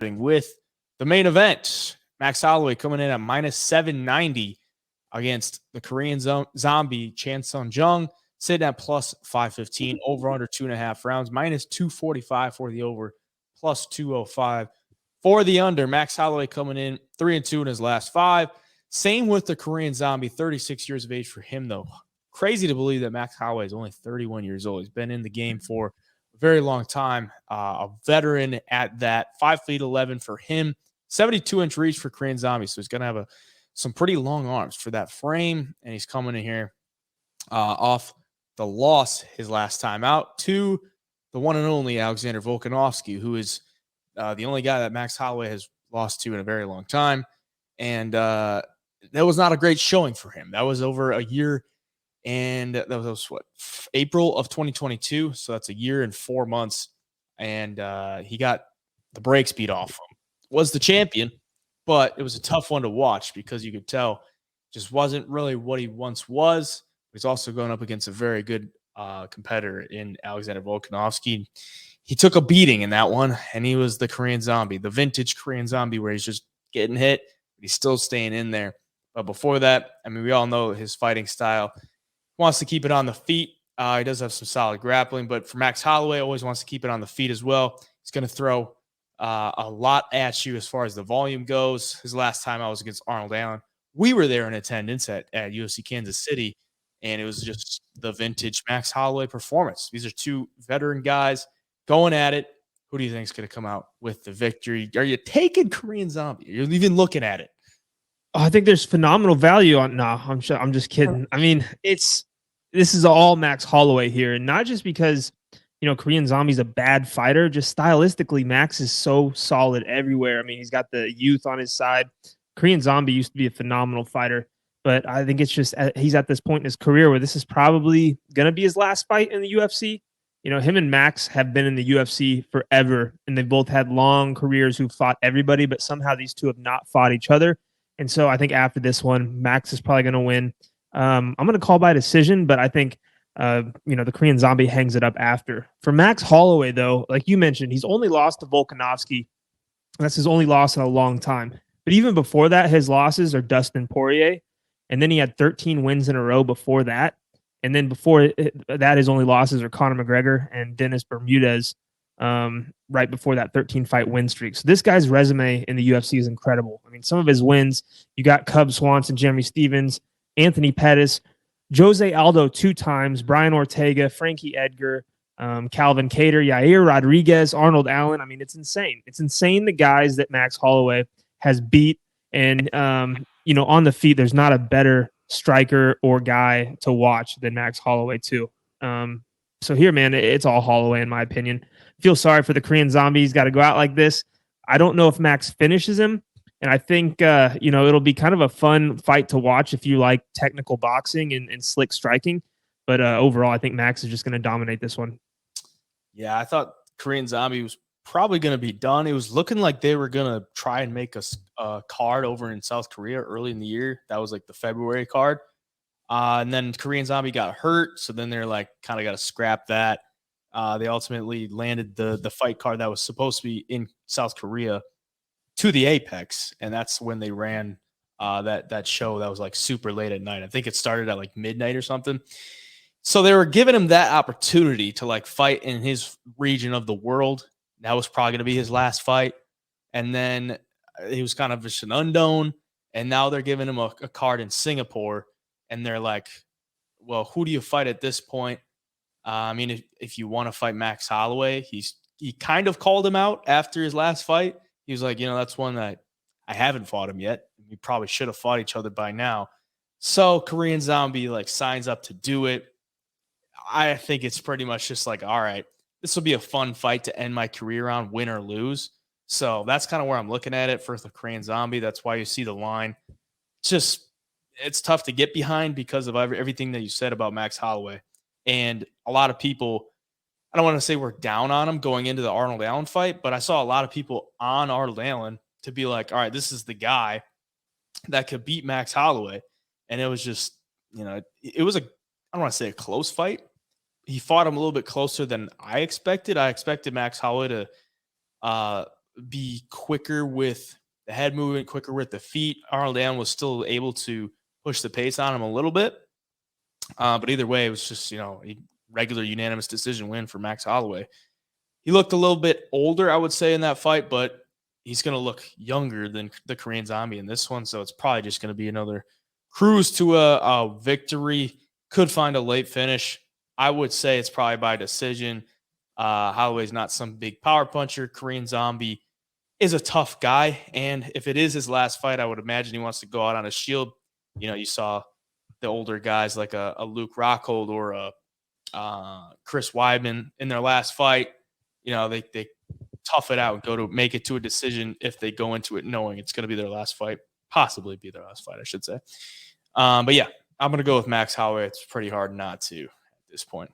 with the main event. Max Holloway coming in at minus 790 against the Korean zombie Chan Sung Jung, sitting at plus 515, over under 2.5 rounds, minus 245 for the over, plus 205 for the under. Max Holloway coming in 3-2 in his last 5. Same with the Korean zombie, 36 years of age for him, though. Crazy to believe that Max Holloway is only 31 years old. He's been in the game for a very long time. A veteran at that. 5'11" for him. 72-inch reach for Korean zombie. So he's going to have some pretty long arms for that frame. And he's coming in here off the loss his last time out to the one and only Alexander Volkanovski, who is the only guy that Max Holloway has lost to in a very long time. And that was not a great showing for him. That was over a year, and that was what, April of 2022. So that's a year and 4 months. And he got the brakes beat off him. Was the champion, but it was a tough one to watch because you could tell just wasn't really what he once was. He's also going up against a very good competitor in Alexander Volkanovski. He took a beating in that one, and he was the Korean zombie, the vintage Korean zombie, where he's just getting hit, but he's still staying in there. But before that, I mean, we all know his fighting style. He wants to keep it on the feet. He does have some solid grappling, but for Max Holloway, always wants to keep it on the feet as well. He's going to throw a lot at you as far as the volume goes. His last time I was against Arnold Allen, we were there in attendance at UFC Kansas City, and it was just the vintage Max Holloway performance. These are two veteran guys going at it. Who do you think is going to come out with the victory? Are you taking Korean zombie? You're even looking at it. I think there's phenomenal value on. No, I'm just kidding. I mean, this is all Max Holloway here, and not just because Korean Zombie's a bad fighter. Just stylistically, Max is so solid everywhere. I mean, he's got the youth on his side. Korean Zombie used to be a phenomenal fighter, but I think it's just he's at this point in his career where this is probably going to be his last fight in the UFC. Him and Max have been in the UFC forever, and they've both had long careers who fought everybody, but somehow these two have not fought each other. And so I think after this one, Max is probably going to win. I'm going to call by decision, but I think the Korean Zombie hangs it up after. For Max Holloway, though, like you mentioned, he's only lost to Volkanovski. That's his only loss in a long time. But even before that, his losses are Dustin Poirier, and then he had 13 wins in a row before that. And then before that, his only losses are Conor McGregor and Dennis Bermudez right before that 13-fight win streak. So this guy's resume in the UFC is incredible. I mean, some of his wins, you got Cub Swanson, Jeremy Stevens, Anthony Pettis, Jose Aldo 2 times, Brian Ortega, Frankie Edgar, Calvin Kattar, Yair Rodriguez, Arnold Allen. I mean, it's insane. It's insane the guys that Max Holloway has beat. And, on the feet, there's not a better striker or guy to watch than Max Holloway too. So here, man, it's all Holloway in my opinion. Feel sorry for the Korean Zombie. He's got to go out like this. I don't know if Max finishes him, and I think it'll be kind of a fun fight to watch if you like technical boxing and slick striking. But overall, I think Max is just going to dominate this one. Yeah, I thought Korean Zombie was probably going to be done. It was looking like they were going to try and make a card over in South Korea early in the year. That was like the February card. And then Korean Zombie got hurt. So then they're like, kind of got to scrap that. They ultimately landed the fight card that was supposed to be in South Korea to the Apex. And that's when they ran that show that was like super late at night. I think it started at like midnight or something. So they were giving him that opportunity to like fight in his region of the world. That was probably going to be his last fight. And then he was kind of just an unknown. And now they're giving him a card in Singapore. And they're like, well, who do you fight at this point? I mean, if you want to fight Max Holloway, he kind of called him out after his last fight. He was like, that's one that I haven't fought him yet. We probably should have fought each other by now. So Korean Zombie like signs up to do it. I think it's pretty much just like, all right, this will be a fun fight to end my career on, win or lose. So that's kind of where I'm looking at it for the Korean Zombie. That's why you see the line. It's tough to get behind because of everything that you said about Max Holloway. And a lot of people, I don't want to say we're down on him going into the Arnold Allen fight, but I saw a lot of people on Arnold Allen to be like, all right, this is the guy that could beat Max Holloway. And it was just, it was I don't want to say a close fight. He fought him a little bit closer than I expected. I expected Max Holloway to be quicker with the head movement, quicker with the feet. Arnold was still able to push the pace on him a little bit. But either way, it was just, a regular unanimous decision win for Max Holloway. He looked a little bit older, I would say, in that fight, but he's going to look younger than the Korean Zombie in this one. So it's probably just going to be another cruise to a victory. Could find a late finish. I would say it's probably by decision. Holloway's not some big power puncher. Korean Zombie is a tough guy. And if it is his last fight, I would imagine he wants to go out on a shield. You saw the older guys like a Luke Rockhold or a Chris Weidman in their last fight. They tough it out and go to make it to a decision if they go into it knowing it's going to be their last fight, possibly be their last fight, I should say. But yeah, I'm going to go with Max Holloway. It's pretty hard not to at this point.